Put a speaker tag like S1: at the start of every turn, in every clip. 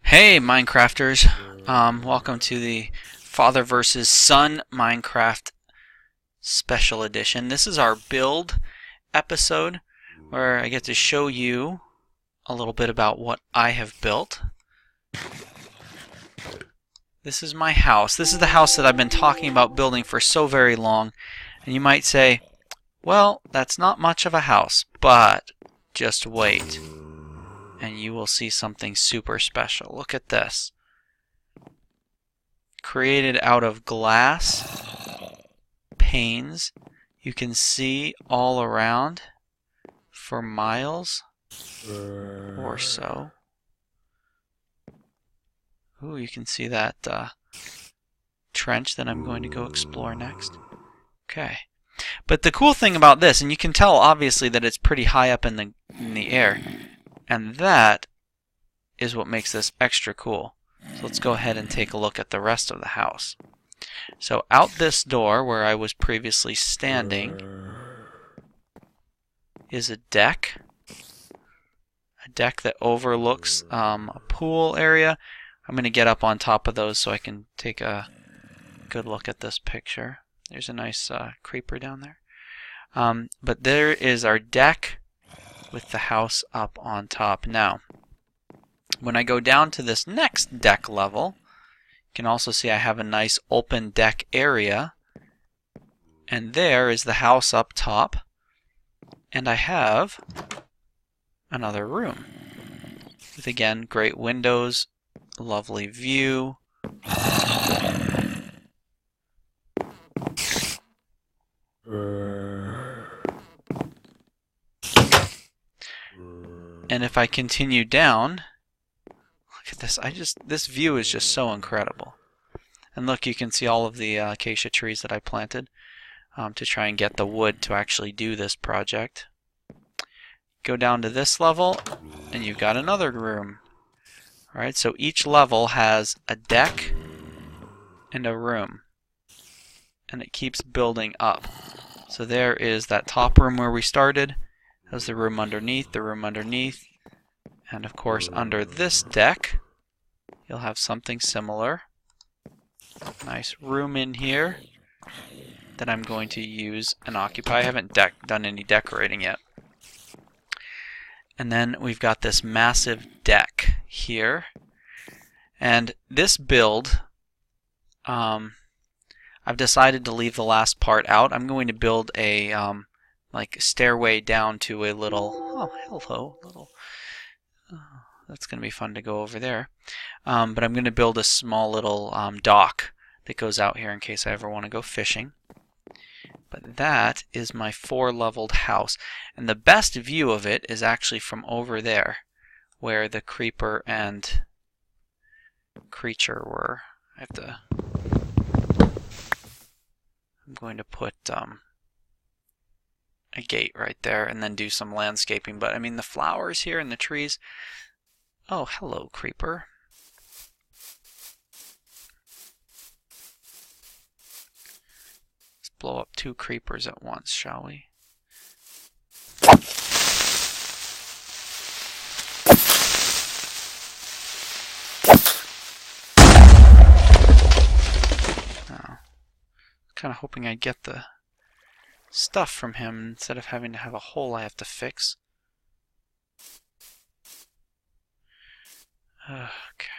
S1: Hey Minecrafters, welcome to the Father vs. Son Minecraft Special Edition. This is our build episode where I get to show you a little bit about what I have built. This is my house. This is the house that I've been talking about building for so very long. And you might say, well, that's not much of a house, but just wait and you will see something super special. Look at this. Created out of glass panes. You can see all around for miles or so. Ooh, you can see that trench that I'm going to go explore next. Okay. But the cool thing about this, and you can tell obviously that it's pretty high up in the air, and that is what makes this extra cool. So let's go ahead and take a look at the rest of the house. So out this door where I was previously standing is a deck. A deck that overlooks a pool area. I'm going to get up on top of those so I can take a good look at this picture. There's a nice creeper down there. But there is our deck with the house up on top. Now, when I go down to this next deck level, you can also see I have a nice open deck area. And there is the house up top. And I have another room with, again, great windows, lovely view. And if I continue down, look at this. This view is just so incredible. And look, you can see all of the acacia trees that I planted to try and get the wood to actually do this project. Go down to this level, and you've got another room. Alright, so each level has a deck and a room. And it keeps building up. So there is that top room where we started. There's the room underneath, and of course under this deck you'll have something similar. Nice room in here that I'm going to use and occupy. I haven't done any decorating yet. And then we've got this massive deck here. And this build, I've decided to leave the last part out. I'm going to build a like stairway down to a little, that's going to be fun to go over there. But I'm going to build a small little dock that goes out here in case I ever want to go fishing. But that is my 4-leveled house. And the best view of it is actually from over there, where the creeper and creature were. I'm going to put a gate right there and then do some landscaping. But I mean, the flowers here and the trees. Oh, hello, creeper. Let's blow up 2 creepers at once, shall we? Oh. Kind of hoping I'd get the stuff from him instead of having to have a hole I have to fix. Okay.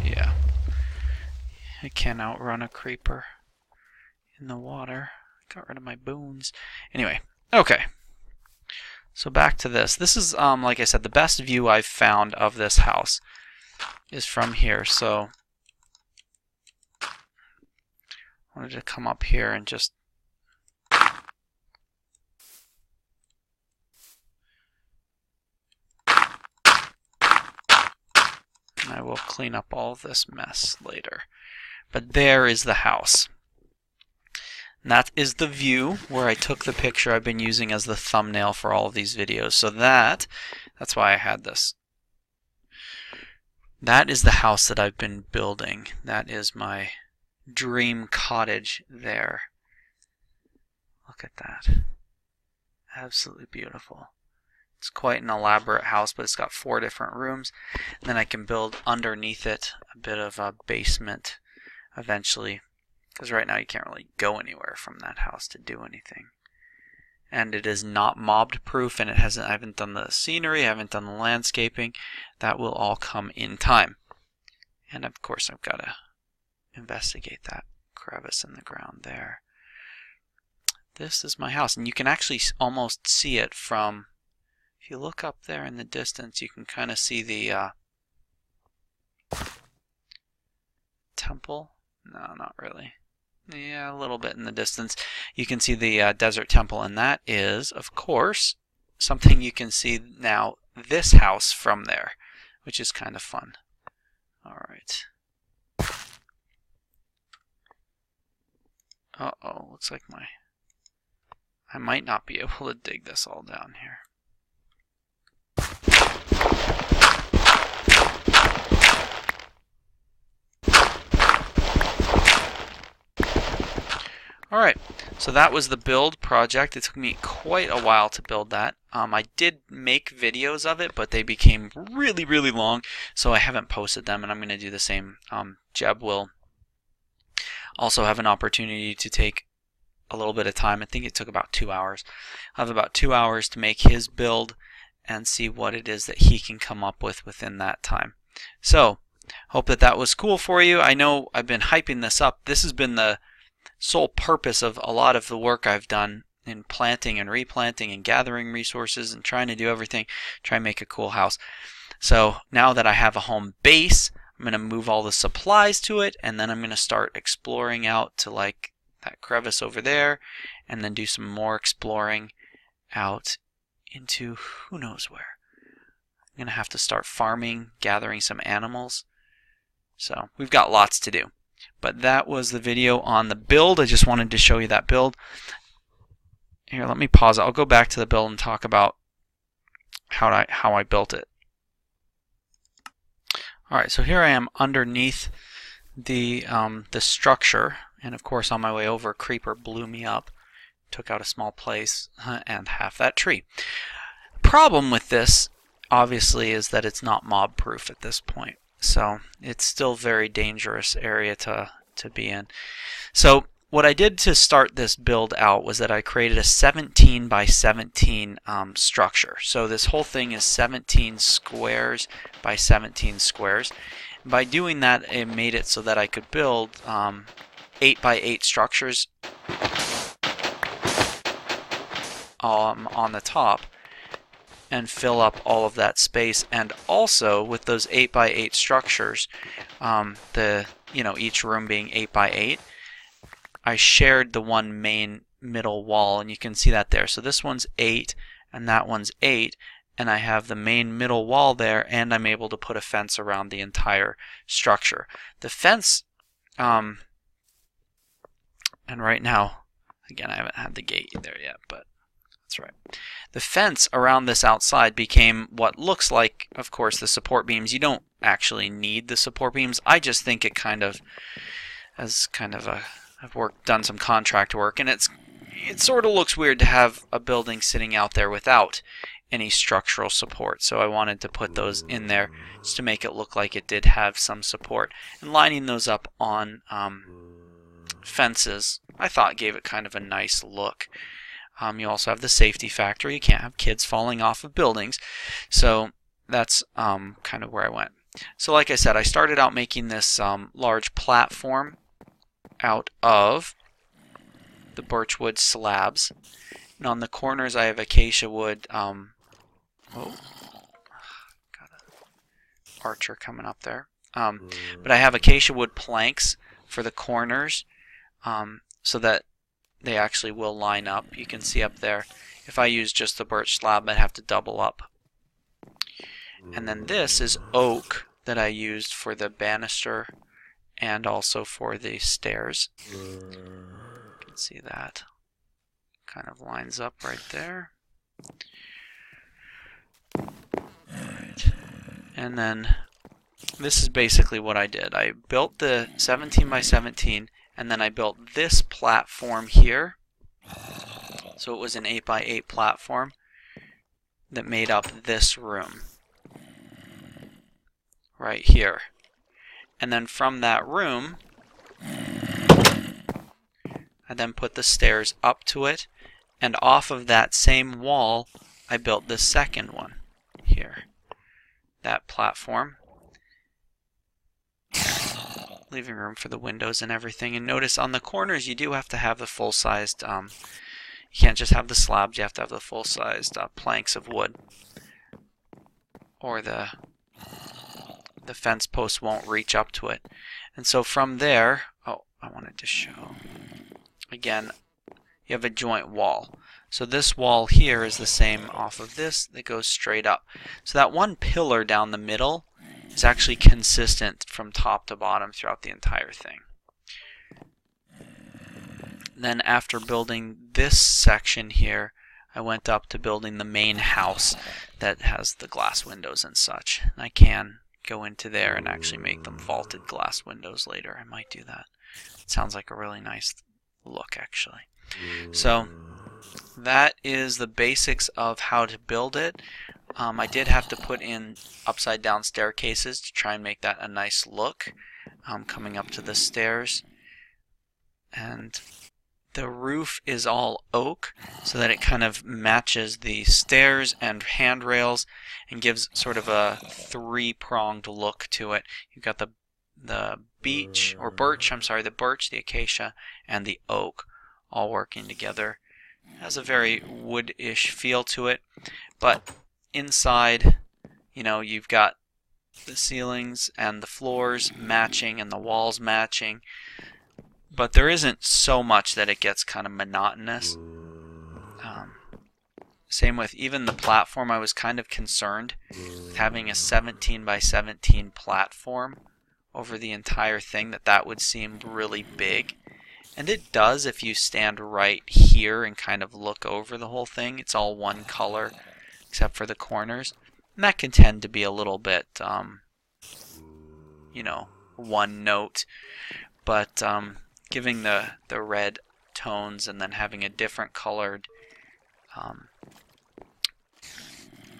S1: Yeah. I can't outrun a creeper in the water. Got rid of my boons. Anyway, okay. So back to this. This is, like I said, the best view I've found of this house is from here. So I wanted to come up here and just I will clean up all this mess later. But there is the house. And that is the view where I took the picture I've been using as the thumbnail for all of these videos. So that's why I had this that is the house that I've been building. That is my dream cottage there. Look at that. Absolutely beautiful. It's quite an elaborate house, but it's got 4 different rooms. And then I can build underneath it a bit of a basement eventually, because right now you can't really go anywhere from that house to do anything. And it is not mobbed proof, and I haven't done the scenery, I haven't done the landscaping. That will all come in time. And of course I've got to investigate that crevice in the ground there. This is my house, and you can actually almost see it from, if you look up there in the distance, you can kind of see the temple. No, not really. Yeah, a little bit in the distance. You can see the desert temple, and that is, of course, something you can see now, this house from there, which is kind of fun. All right. Uh-oh, looks like I might not be able to dig this all down here. Alright, so that was the build project. It took me quite a while to build that. I did make videos of it, but they became really, really long, so I haven't posted them, and I'm going to do the same. Jeb will also have an opportunity to take a little bit of time. I think it took about 2 hours. I'll have about 2 hours to make his build and see what it is that he can come up with within that time. So, hope that was cool for you. I know I've been hyping this up. This has been the sole purpose of a lot of the work I've done in planting and replanting and gathering resources and trying to do everything, try and make a cool house. So now that I have a home base, I'm going to move all the supplies to it, and then I'm going to start exploring out to like that crevice over there, and then do some more exploring out into who knows where. I'm going to have to start farming, gathering some animals. So we've got lots to do. But that was the video on the build. I just wanted to show you that build. Here, let me pause it. I'll go back to the build and talk about how I built it. Alright, so here I am underneath the structure, and of course on my way over, a creeper blew me up, took out a small place and half that tree. The problem with this, obviously, is that it's not mob proof at this point. So it's still a very dangerous area to be in. So what I did to start this build out was that I created a 17 by 17 structure. So this whole thing is 17 squares by 17 squares. By doing that, it made it so that I could build 8 by 8 structures on the top and fill up all of that space. And also with those 8 by 8 structures, each room being 8 by 8, I shared the one main middle wall, and you can see that there. So this one's 8 and that one's 8, and I have the main middle wall there, and I'm able to put a fence around the entire structure. The fence, and right now, again, I haven't had the gate there yet, but that's right. The fence around this outside became what looks like, of course, the support beams. You don't actually need the support beams. I just think it kind of, as kind of a, I've done some contract work, and it sort of looks weird to have a building sitting out there without any structural support. So I wanted to put those in there just to make it look like it did have some support. And lining those up on fences, I thought gave it kind of a nice look. You also have the safety factor. You can't have kids falling off of buildings. So that's kind of where I went. So like I said, I started out making this large platform out of the birchwood slabs. And on the corners I have acacia wood. Got an archer coming up there. But I have acacia wood planks for the corners so that they actually will line up. You can see up there, if I use just the birch slab, I'd have to double up. And then this is oak that I used for the banister and also for the stairs. You can see that kind of lines up right there. Alright. And then this is basically what I did. I built the 17 by 17, and then I built this platform here. So it was an 8 by 8 platform that made up this room right here. And then from that room, I then put the stairs up to it, and off of that same wall, I built the second one here. That platform. Leaving room for the windows and everything. And notice on the corners, you do have to have the full-sized, you can't just have the slabs, you have to have the full-sized planks of wood. Or the fence posts won't reach up to it. And so from there, oh, I wanted to show, again, you have a joint wall. So this wall here is the same off of this that goes straight up. So that one pillar down the middle is actually consistent from top to bottom throughout the entire thing. Then after building this section here, I went up to building the main house that has the glass windows and such. And I can go into there and actually make them vaulted glass windows later. I might do that. It sounds like a really nice look, actually. So that is the basics of how to build it. I did have to put in upside down staircases to try and make that a nice look coming up to the stairs. And the roof is all oak so that it kind of matches the stairs and handrails and gives sort of a three-pronged look to it. You've got the birch, the birch, the acacia, and the oak all working together. It has a very wood-ish feel to it, but inside, you know, you've got the ceilings and the floors matching and the walls matching, but there isn't so much that it gets kind of monotonous. Same with even the platform. I was kind of concerned with having a 17 by 17 platform over the entire thing, that would seem really big. And it does if you stand right here and kind of look over the whole thing. It's all one color except for the corners. And that can tend to be a little bit, you know, one note. But giving the red tones and then having a different colored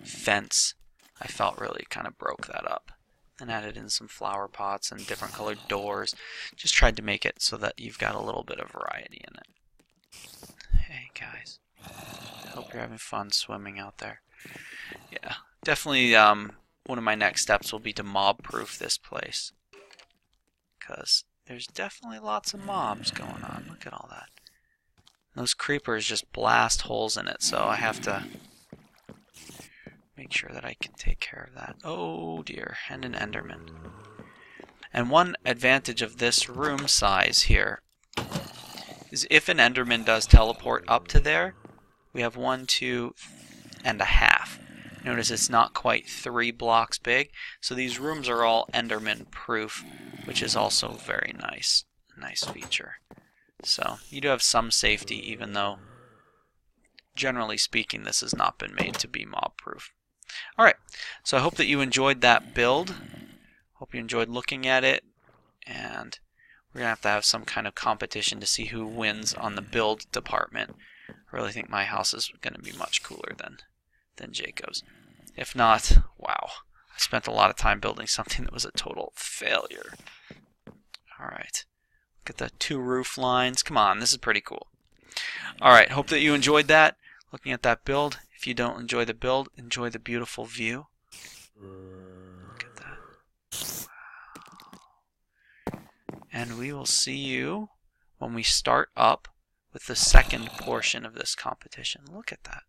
S1: fence, I felt really kind of broke that up. And added in some flower pots and different colored doors. Just tried to make it so that you've got a little bit of variety in it. Hey guys, hope you're having fun swimming out there. Yeah, definitely one of my next steps will be to mob-proof this place. Because there's definitely lots of mobs going on. Look at all that. Those creepers just blast holes in it, so I have to make sure that I can take care of that. Oh dear, and an Enderman. And one advantage of this room size here is if an Enderman does teleport up to there, we have 1, 2, and a half. Notice it's not quite 3 blocks big, so these rooms are all Enderman proof, which is also very nice. Nice feature. So you do have some safety, even though generally speaking this has not been made to be mob proof. Alright, so I hope that you enjoyed that build. Hope you enjoyed looking at it, and we're going to have some kind of competition to see who wins on the build department. I really think my house is going to be much cooler than Jacob's. If not, wow, I spent a lot of time building something that was a total failure. Alright, look at the 2 roof lines. Come on, this is pretty cool. Alright, hope that you enjoyed that, looking at that build. If you don't enjoy the build, enjoy the beautiful view. Look at that. Wow. And we will see you when we start up with the second portion of this competition. Look at that.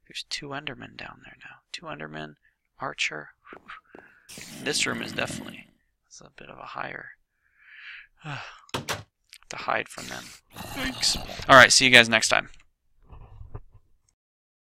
S1: There's 2 Endermen down there now. 2 Endermen, Archer. This room is definitely, it's a bit of a higher. To hide from them. Thanks. Alright, see you guys next time.